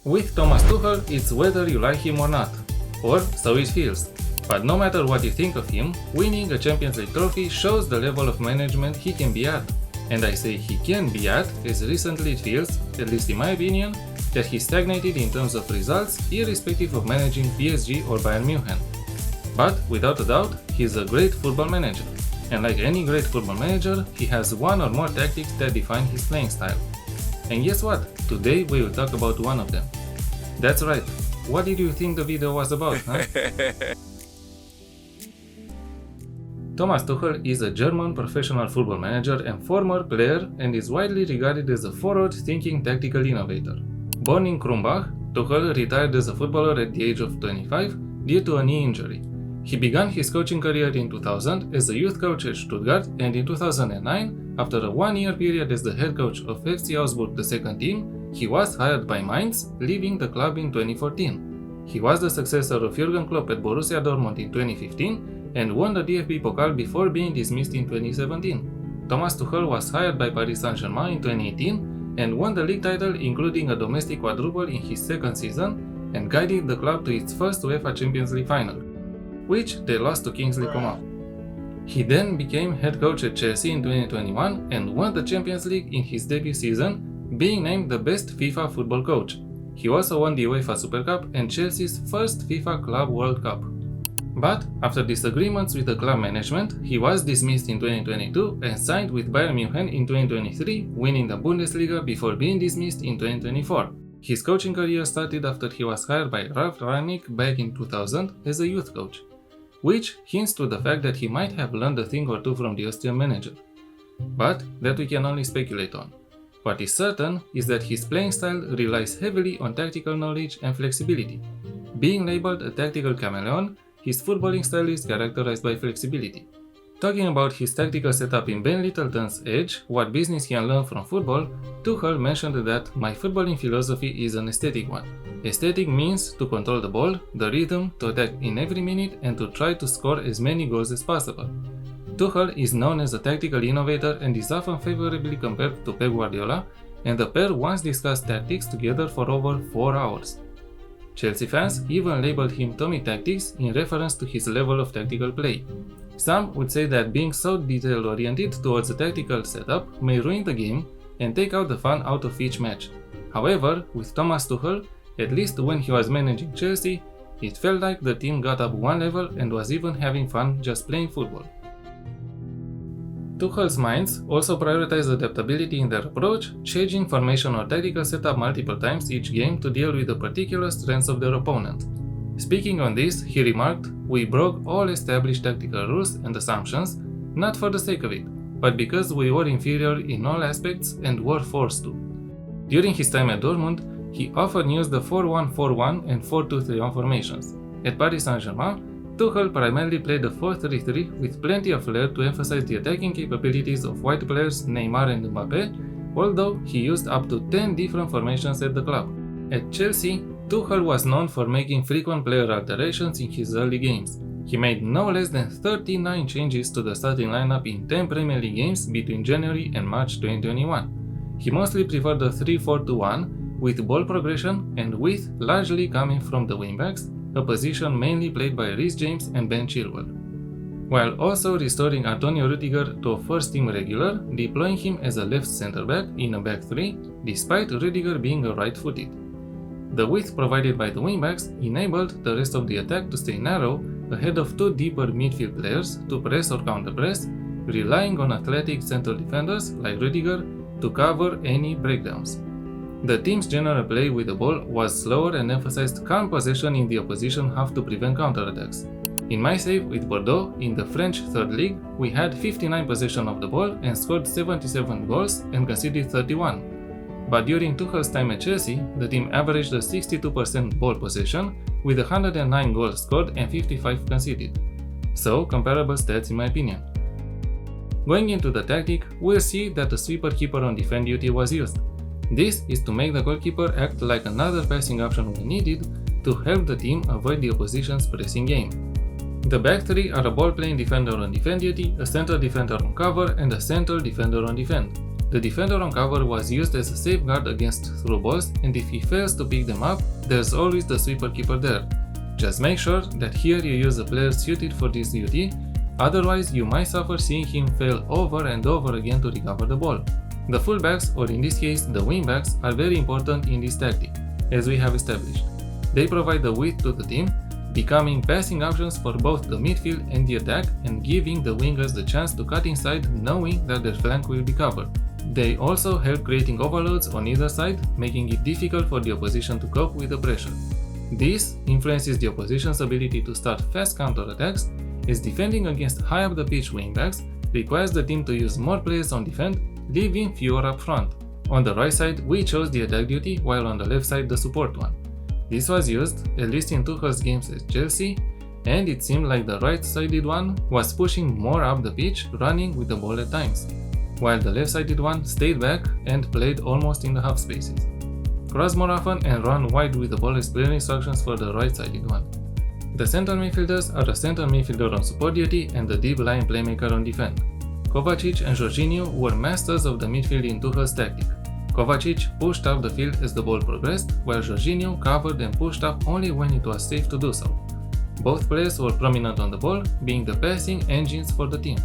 With Thomas Tuchel, it's whether you like him or not, or so it feels. But no matter what you think of him, winning a Champions League trophy shows the level of management he can be at. And I say he can be at, as recently it feels, at least in my opinion, that he stagnated in terms of results, irrespective of managing PSG or Bayern Munich. But, without a doubt, he's a great football manager. And like any great football manager, he has one or more tactics that define his playing style. And guess what? Today we will talk about one of them. That's right. What did you think the video was about, huh? Thomas Tuchel is a German professional football manager and former player and is widely regarded as a forward-thinking tactical innovator. Born in Krumbach, Tuchel retired as a footballer at the age of 25 due to a knee injury. He began his coaching career in 2000 as a youth coach at Stuttgart, and in 2009, after a one-year period as the head coach of FC Augsburg, the second team, he was hired by Mainz, leaving the club in 2014. He was the successor of Jurgen Klopp at Borussia Dortmund in 2015 and won the DFB Pokal before being dismissed in 2017. Thomas Tuchel was hired by Paris Saint-Germain in 2018 and won the league title, including a domestic quadruple in his second season, and guided the club to its first UEFA Champions League final, which they lost to Kingsley Coman. He then became head coach at Chelsea in 2021 and won the Champions League in his debut season, being named the best FIFA football coach. He also won the UEFA Super Cup and Chelsea's first FIFA Club World Cup. But after disagreements with the club management, he was dismissed in 2022 and signed with Bayern Munich in 2023, winning the Bundesliga before being dismissed in 2024. His coaching career started after he was hired by Ralf Rangnick back in 2000 as a youth coach, which hints to the fact that he might have learned a thing or two from the Austrian manager. But that we can only speculate on. What is certain is that his playing style relies heavily on tactical knowledge and flexibility. Being labeled a tactical chameleon, his footballing style is characterized by flexibility. Talking about his tactical setup in Ben Littleton's Edge, What Business He Can Learn from Football, Tuchel mentioned that my footballing philosophy is an aesthetic one. Aesthetic means to control the ball, the rhythm, to attack in every minute and to try to score as many goals as possible. Tuchel is known as a tactical innovator and is often favorably compared to Pep Guardiola, and the pair once discussed tactics together for over 4 hours. Chelsea fans even labeled him Tommy Tactics in reference to his level of tactical play. Some would say that being so detail-oriented towards a tactical setup may ruin the game and take out the fun out of each match. However, with Thomas Tuchel, at least when he was managing Chelsea, it felt like the team got up one level and was even having fun just playing football. Tuchel's Mainz also prioritized adaptability in their approach, changing formation or tactical setup multiple times each game to deal with the particular strengths of their opponent. Speaking on this, he remarked, "We broke all established tactical rules and assumptions, not for the sake of it, but because we were inferior in all aspects and were forced to." During his time at Dortmund, he often used the 4-1-4-1 and 4-2-3-1 formations. At Paris Saint-Germain, Tuchel primarily played the 4-3-3 with plenty of flair to emphasize the attacking capabilities of white players Neymar and Mbappe, although he used up to 10 different formations at the club. At Chelsea, Tuchel was known for making frequent player alterations in his early games. He made no less than 39 changes to the starting lineup in 10 Premier League games between January and March 2021. He mostly preferred the 3-4-2-1 with ball progression and width largely coming from the wingbacks, a position mainly played by Reece James and Ben Chilwell, while also restoring Antonio Rüdiger to a first-team regular, deploying him as a left centre-back in a back three, despite Rüdiger being a right-footed. The width provided by the wingbacks enabled the rest of the attack to stay narrow ahead of two deeper midfield players to press or counter-press, relying on athletic central defenders like Rüdiger to cover any breakdowns. The team's general play with the ball was slower and emphasized calm possession in the opposition half to prevent counterattacks. In my save with Bordeaux, in the French Third League, we had 59 possession of the ball and scored 77 goals and conceded 31. But during Tuchel's time at Chelsea, the team averaged a 62% ball possession with 109 goals scored and 55 conceded. So, comparable stats in my opinion. Going into the tactic, we'll see that a sweeper keeper on defend duty was used. This is to make the goalkeeper act like another passing option when needed to help the team avoid the opposition's pressing game. The back three are a ball-playing defender on defend duty, a central defender on cover, and a central defender on defend. The defender on cover was used as a safeguard against through balls, and if he fails to pick them up, there's always the sweeper keeper there. Just make sure that here you use a player suited for this duty, otherwise you might suffer seeing him fail over and over again to recover the ball. The fullbacks, or in this case the wingbacks, are very important in this tactic, as we have established. They provide the width to the team, becoming passing options for both the midfield and the attack, and giving the wingers the chance to cut inside knowing that their flank will be covered. They also help creating overloads on either side, making it difficult for the opposition to cope with the pressure. This influences the opposition's ability to start fast counter-attacks, as defending against high up the pitch wingbacks requires the team to use more players on defense, leaving fewer up front. On the right side, we chose the attack duty, while on the left side the support one. This was used, at least in Tuchel's games at Chelsea, and it seemed like the right-sided one was pushing more up the pitch, running with the ball at times, while the left-sided one stayed back and played almost in the half spaces. Cross more often and run wide with the ball as clear instructions for the right-sided one. The central midfielders are a central midfielder on support duty and the deep line playmaker on defense. Kovacic and Jorginho were masters of the midfield in Tuchel's tactic. Kovacic pushed up the field as the ball progressed, while Jorginho covered and pushed up only when it was safe to do so. Both players were prominent on the ball, being the passing engines for the team.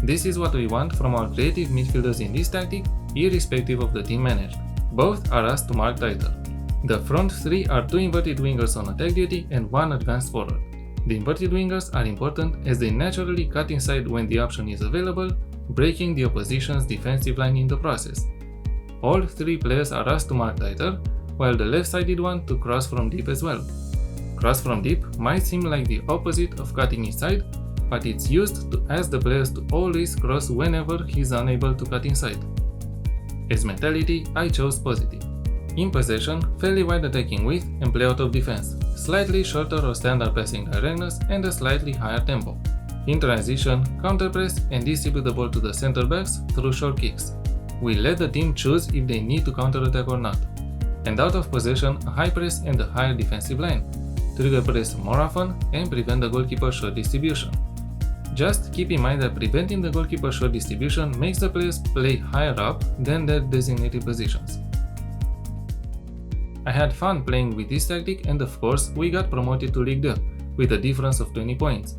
This is what we want from our creative midfielders in this tactic, irrespective of the team managed. Both are asked to mark tighter. The front three are two inverted wingers on attack duty and one advanced forward. The inverted wingers are important as they naturally cut inside when the option is available, breaking the opposition's defensive line in the process. All three players are asked to mark tighter, while the left-sided one to cross from deep as well. Cross from deep might seem like the opposite of cutting inside, but it's used to ask the players to always cross whenever he's unable to cut inside. As mentality, I chose positive. In possession, fairly wide attacking width and play out of defense, slightly shorter or standard passing directness and a slightly higher tempo. In transition, counter-press and distribute the ball to the center backs through short kicks. We let the team choose if they need to counter-attack or not. And out of possession, a high press and a higher defensive line. Trigger press more often and prevent the goalkeeper short distribution. Just keep in mind that preventing the goalkeeper short distribution makes the players play higher up than their designated positions. I had fun playing with this tactic, and of course we got promoted to Ligue 2 with a difference of 20 points.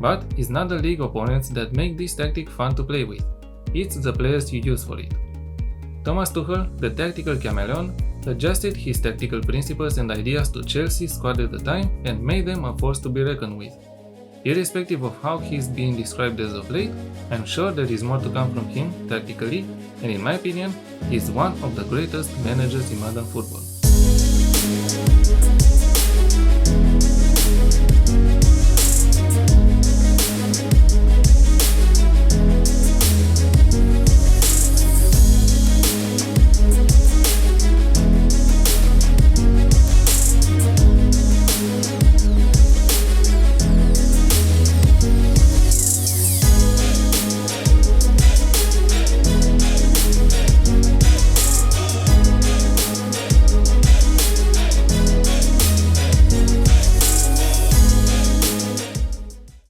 But it's not the league opponents that make this tactic fun to play with, it's the players you use for it. Thomas Tuchel, the tactical chameleon, adjusted his tactical principles and ideas to Chelsea's squad at the time and made them a force to be reckoned with. Irrespective of how he's being described as of late, I'm sure there is more to come from him tactically, and in my opinion, he's one of the greatest managers in modern football.